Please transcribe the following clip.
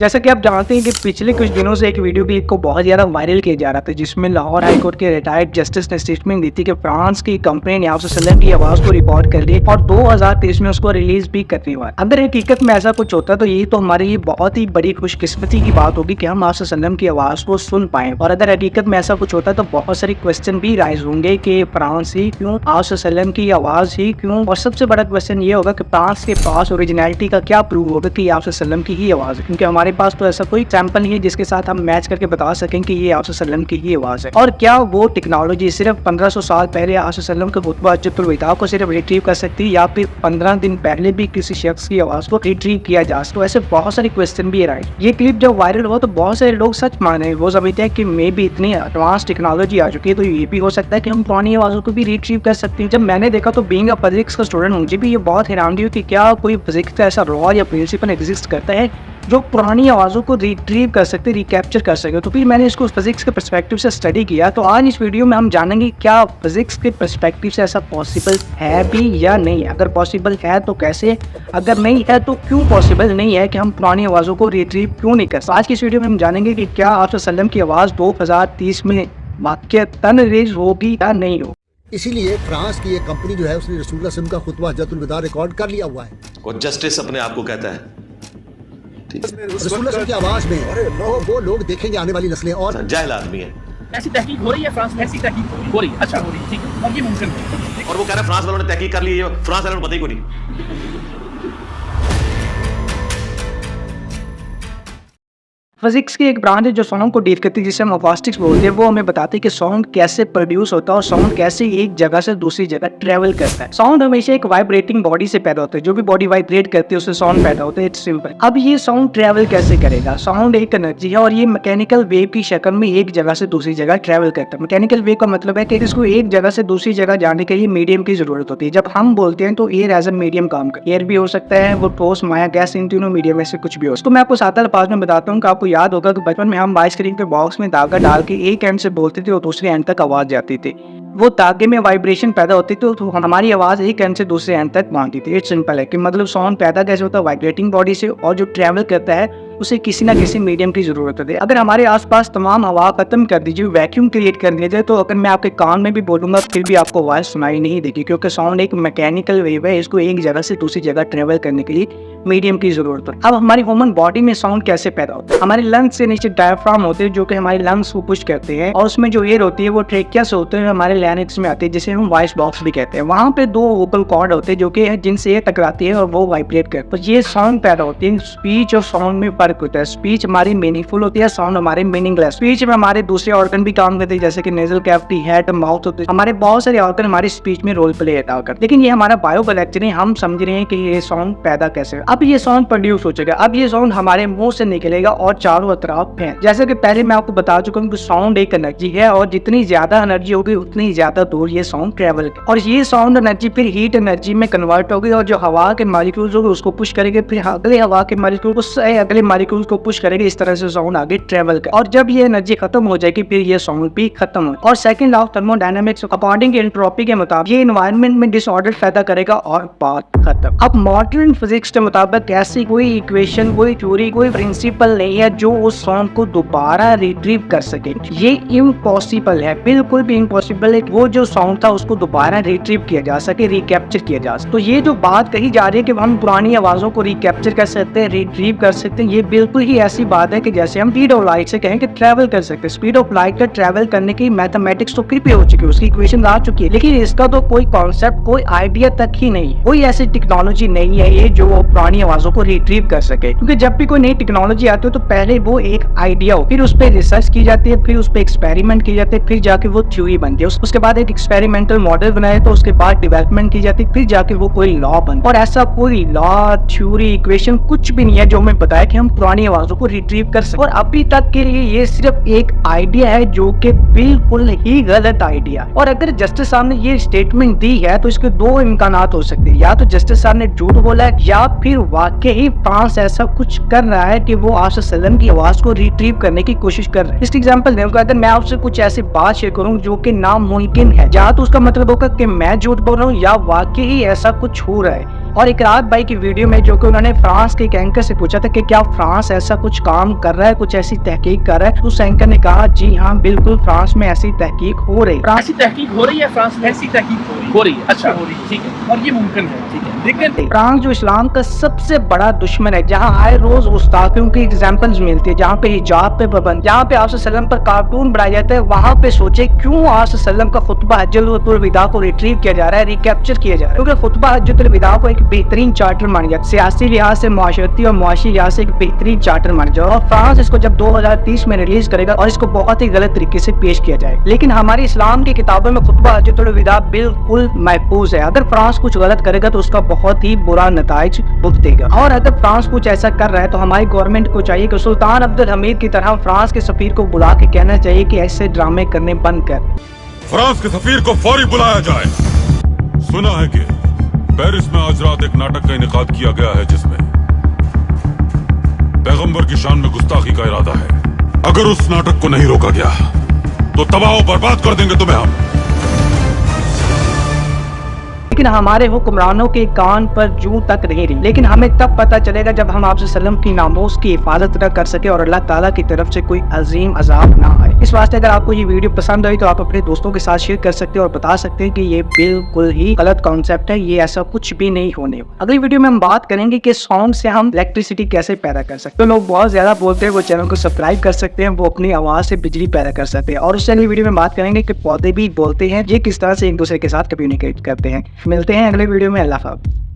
जैसा कि आप जानते हैं कि पिछले कुछ दिनों से एक वीडियो भी को बहुत ज़्यादा वायरल किया जा रहा था, जिसमें लाहौर हाई कोर्ट के रिटायर्ड जस्टिस ने स्टेटमेंट दी थी कि फ्रांस की कंपनी ने आपसे सल्लम की आवाज़ को रिकॉर्ड कर ली और 2023 में उसको रिलीज भी करने वाला। अगर हकीकत में ऐसा कुछ होता तो ये तो हमारे लिए बहुत ही बड़ी खुशकिस्मती की बात होगी कि हम आपसे सल्लम की आवाज़ को सुन पाएँ। और अगर हकीकत में ऐसा कुछ होता तो बहुत सारे क्वेश्चन भी राइज होंगे कि फ्रांस ही क्यों, आपसे सल्लम की आवाज़ ही क्यों, और सबसे बड़ा क्वेश्चन ये होगा कि फ्रांस के पास ओरिजिनलिटी का क्या प्रूफ होगा कि आपसे सल्लम की ही आवाज़ है, क्योंकि हमारे पास तो ऐसा कोई सैंपल नहीं है जिसके साथ हम मैच करके बता सकें कि ये आपसे सल्लम की ही आवाज़ है। और क्या वो टेक्नोलॉजी सिर्फ 1500 साल पहले आपसे सल्लम के खुतबा हज्जतुल विदा को सिर्फ रिट्रीव कर सकती है, या फिर 15 दिन पहले भी किसी शख्स की आवाज़ को रिट्रीव किया जा सकता है? तो ऐसे बहुत सारे क्वेश्चन भी है। ये क्लिप जब वायरल हुआ तो बहुत सारे लोग सच माने, वो समझते हैं कि मे भी इतनी एडवांस टेक्नोलॉजी आ चुकी है तो ये भी हो सकता है कि हम पुरानी आवाज़ों को भी रिट्रीव कर सकते हैं। जब मैंने देखा तो बीइंग अ फिजिक्स का स्टूडेंट मुझे भी ये बहुत हैरानी हुई कि क्या कोई फिजिक्स का ऐसा लॉ या प्रिंसिपल एग्जिस्ट करता है जो पुरानी आवाज़ों को रिट्रीव कर सकते, रिकैप्चर कर सके। तो फिर मैंने इसको फिजिक्स के पर्सपेक्टिव से स्टडी किया। तो आज इस वीडियो में हम जानेंगे क्या फिजिक्स के पर्सपेक्टिव से ऐसा पॉसिबल है भी या नहीं। अगर पॉसिबल है तो कैसे, अगर नहीं है तो क्यों पॉसिबल नहीं है कि हम पुरानी आवाज़ों को रिट्रीव क्यों नहीं कर सकते। आज की इस वीडियो में हम जानेंगे कि क्या आपसे सल्लम की आवाज़ 2030 में वाक़तन रिलीज होगी या नहीं होगी। इसीलिए फ्रांस की एक कंपनी जो है उसने रसूलुल्लाह सल्लल्लाहु अलैहि वसल्लम का खुतबा हज्जतुल विदा रिकॉर्ड कर लिया हुआ है और जस्टिस अपने आप को कहता है। रसूलुल्लाह सल्लल्लाहु अलैहि वसल्लम की आवाज में वो लोग देखेंगे आने वाली नस्लें। और जाहिल आदमी है। ऐसी तहकीक हो रही है फ्रांस में, ऐसी तहकीक हो रही है। अच्छा हो रही है, ठीक है। और ये मुमकिन है। और वो कह रहे हैं फ्रांस वालों ने तहकीक कर ली है, फ्रांस वालों को पता ही कोई नहीं। फिजिक्स की एक ब्रांच है जो साउंड को डील करती है, जिसे हम अकॉस्टिक्स बोलते हैं। वो हमें बताते हैं कि साउंड कैसे प्रोड्यूस होता है और साउंड कैसे एक जगह से दूसरी जगह ट्रेवल करता है। साउंड हमेशा एक वाइब्रेटिंग बॉडी से पैदा होता है। जो भी बॉडी वाइब्रेट करती है उससे साउंड पैदा होता है। It's simple. अब ये साउंड ट्रेवल कैसे करेगा? साउंड एक एनर्जी है और ये मैकेनिकल वेव की शक्ल में एक जगह से दूसरी जगह ट्रेवल करता है। मैकेनिकल वेव का मतलब है कि इसको एक जगह से दूसरी जगह जाने के लिए मीडियम की जरूरत होती है। जब हम बोलते हैं तो एयर एज ए मीडियम काम कर, एयर भी हो सकता है, वो ठोस, माया, गैस, इन तीनों मीडियम में से कुछ भी हो। तो मैं आपको सादा अल्फाज में बताता हूँ कि आपको याद होगा कि बचपन में हम आइसक्रीम के बॉक्स में धागा डाल के एक एंड से बोलते थे और दूसरे एंड तक आवाज जाती थी। वो धागे में वाइब्रेशन पैदा होती थी तो हमारी आवाज एक एंड से दूसरे एंड तक पहुंचती थी। इट्स सिंपल है कि मतलब साउंड पैदा कैसे होता है? वाइब्रेटिंग बॉडी से, और जो ट्रैवल करता है उसे किसी ना किसी मीडियम की जरूरत होती है। अगर हमारे आसपास तमाम हवा खत्म कर दीजिए, वैक्यूम क्रिएट कर दिया जाए, तो अगर मैं आपके कान में भी बोलूंगा फिर भी आपको आवाज सुनाई नहीं देगी, क्योंकि साउंड एक मैकेनिकल वेव है। इसको एक जगह से दूसरी जगह ट्रेवल करने के लिए मीडियम की जरूरत है। अब हमारी ह्यूमन बॉडी में साउंड कैसे पैदा होता है? हमारे लंग्स से नीचे डायफ्राम होते हैं जो कि हमारे लंग्स को पुश करते हैं, और उसमें जो एयर होती है वो ट्रेकिया से होते हैं, हमारे लैरिंक्स में आती है, जिसे हम वॉइस बॉक्स भी कहते हैं। वहाँ पे दो वोकल कॉर्ड होते हैं जो कि जिनसे ये टकराती है और वो वाइब्रेट करते हैं, तो ये साउंड पैदा होती है। स्पीच और साउंड में फर्क होता है। स्पीच हमारी मीनिंगफुल होती है, साउंड हमारे मीनिंगलेस। स्पीच में हमारे दूसरे ऑर्गन भी काम करते हैं, जैसे कि नेजल कैविटी, हेड, माउथ होते हैं। हमारे बहुत सारे ऑर्गन हमारी स्पीच में रोल प्ले अदा करते हैं। लेकिन ये हमारा बायो लेक्चर है, हम समझ रहे हैं कि ये साउंड पैदा कैसे। अब ये साउंड प्रोड्यूस हो जाएगा। अब ये साउंड हमारे मुंह से निकलेगा और चारों तरफ है। जैसे कि पहले मैं आपको बता चुका हूँ कि साउंड एक एनर्जी है और जितनी ज्यादा एनर्जी होगी उतनी ज्यादा दूर ये साउंड ट्रेवल करे, और ये साउंड एनर्जी फिर हीट एनर्जी में कन्वर्ट होगी और जो हवा के मॉलिक्यूल्स होंगे उसको पुश करेंगे, फिर अगले हवा के मॉलिक्यूल को अगले मॉलिक्यूल्स को पुश करेंगे। इस तरह से साउंड आगे ट्रेवल करे, और जब ये एनर्जी खत्म हो जाएगी फिर ये साउंड भी खत्म हो। और second law of thermodynamics according entropy के मुताबिक ये एनवायरनमेंट में डिसऑर्डर पैदा करेगा और बात खत्म। अब मॉडर्न फिजिक्स के मुताबिक ऐसी कोई इक्वेशन, कोई थ्योरी, कोई प्रिंसिपल नहीं है जो उस साउंड को दोबारा रिट्रीव कर सके। ये इम्पॉसिबल है, बिल्कुल भी इम्पॉसिबल है वो जो साउंड था उसको दोबारा रिट्रीव किया जा सके, रिकैप्चर किया जा सके। तो ये जो बात कही जा रही है कि हम पुरानी आवाजों को रिकैप्चर कर सकते हैं, रिट्रीव कर सकते हैं, ये बिल्कुल ही ऐसी बात है कि जैसे हम स्पीड ऑफ लाइट से कहें कि ट्रैवल कर सकते हैं। स्पीड ऑफ लाइट का ट्रैवल करने की मैथमेटिक्स तो फिर भी हो चुकी है, उसकी इक्वेशन आ चुकी है, लेकिन इसका तो कोई कॉन्सेप्ट, कोई आइडिया तक ही नहीं, कोई ऐसी टेक्नोलॉजी नहीं है ये जो पुरानी आवाजों को रिट्रीव कर सके। क्योंकि जब भी कोई नई टेक्नोलॉजी आती है तो पहले वो एक आइडिया हो, फिर उस पर रिसर्च की जाती है, फिर उस पर एक्सपेरिमेंट की जाती है, फिर जाके वो थ्योरी बनती है, उसके बाद एक एक्सपेरिमेंटल मॉडल बनाए तो उसके बाद डेवलपमेंट की जाती है, फिर जाके वो कोई लॉ बनता है। और ऐसा कोई लॉ, थ्योरी, इक्वेशन कुछ भी नहीं है जो हमें बताया कि हम पुरानी आवाजों को रिट्रीव कर सकते। और अभी तक के लिए ये सिर्फ एक आइडिया है जो कि बिल्कुल ही गलत आइडिया। और अगर जस्टिस साहब ने ये स्टेटमेंट दी है तो इसके दो इम्कानात हो सकते हैं, या तो जस्टिस साहब ने झूठ बोला है या फिर वाकई फ्रांस ऐसा कुछ कर रहा है कि वो आपसे सल्लम की आवाज को रिट्रीव करने की कोशिश कर रहा है। इसका एग्जांपल दूंगा, अगर मैं आपसे कुछ ऐसी बात शेयर करूं जो कि नामुमकिन है, या तो उसका मतलब होगा कि मैं झूठ बोल रहा हूं या वाकई ऐसा कुछ हो रहा है। और इकरार भाई की वीडियो में जो कि उन्होंने फ्रांस के एक एंकर से पूछा था कि क्या फ्रांस ऐसा कुछ काम कर रहा है, कुछ ऐसी तहकीक कर रहा है, तो उस एंकर ने कहा जी हाँ बिल्कुल फ्रांस में ऐसी तहकीक हो रही है। ऐसी तहकीक हो रही है, फ्रांस में ऐसी तहकीक हो रही है। अच्छा, हो रही है, ठीक है, और ये मुमकिन है, ठीक है। लेकिन फ्रांस जो इस्लाम का सबसे बड़ा दुश्मन है, जहाँ आए रोज गुस्ताखियों की एग्जाम्पल्स मिलती है, जहाँ पे हिजाब पे पाबंद, जहाँ पे आप सल्लम पर कार्टून बनाया जाता है, वहाँ पे सोचे क्यों आप सल्लम का खुतबा हज्जतुल विदा को रिट्रीव किया जा रहा है, रिकैप्चर किया जा रहा है, क्योंकि खुतबा हज्जतुल विदा को एक बेहतरीन चार्टर माना जाता है, सियासी लिहाज से, माशरती और मुआशी लिहाज से एक बेहतरीन चार्टर माना जाता है। और फ्रांस इसको जब 2030 में रिलीज करेगा और इसको बहुत ही गलत तरीके से पेश किया जाएगा। लेकिन हमारी इस्लाम की किताबों में खुतबा हज्जतुल विदा बिल्कुल महफूज है। अगर फ्रांस कुछ गलत करेगा तो उसका बहुत ही बुरा नताइज भुगतेगा। और अगर फ्रांस कुछ ऐसा कर रहा है तो हमारी गवर्नमेंट को चाहिए कि सुल्तान अब्दुल हमीद की तरह फ्रांस के सफीर को बुला के कहना चाहिए कि ऐसे ड्रामे करने बंद कर। फ्रांस के सफीर को फौरी बुलाया जाए। सुना है कि पेरिस में आज रात एक नाटक का इनेकाद किया गया है जिसमें पैगंबर की शान में गुस्ताखी का इरादा है। अगर उस नाटक को नहीं रोका गया तो तबाह और बर्बाद कर देंगे तुम्हें हम। लेकिन हमारे हुक्मरानों के कान पर जूं तक नहीं रही। लेकिन हमें तब पता चलेगा जब हम आपसे सल्लम की नामोस की हिफाजत न कर सके और अल्लाह ताला की तरफ से कोई अजीम अजाब ना आए। इस वास्ते अगर आपको ये वीडियो पसंद आई तो आप अपने दोस्तों के साथ शेयर कर सकते हैं और बता सकते हैं कि ये बिल्कुल ही गलत कॉन्सेप्ट है, ये ऐसा कुछ भी नहीं होने वाला। अगली वीडियो में हम बात करेंगे कि साउंड से हम इलेक्ट्रिसिटी कैसे पैदा कर सकते हैं। तो लोग बहुत ज्यादा बोलते हैं, वो चैनल को सब्सक्राइब कर सकते हैं, वो अपनी आवाज से बिजली पैदा कर सकते हैं। और उससे अगली वीडियो में बात करेंगे कि पौधे भी बोलते हैं, ये किस तरह से एक दूसरे के साथ कम्युनिकेट करते हैं। मिलते हैं अगले वीडियो में। अल्लाह हाफ़िज़।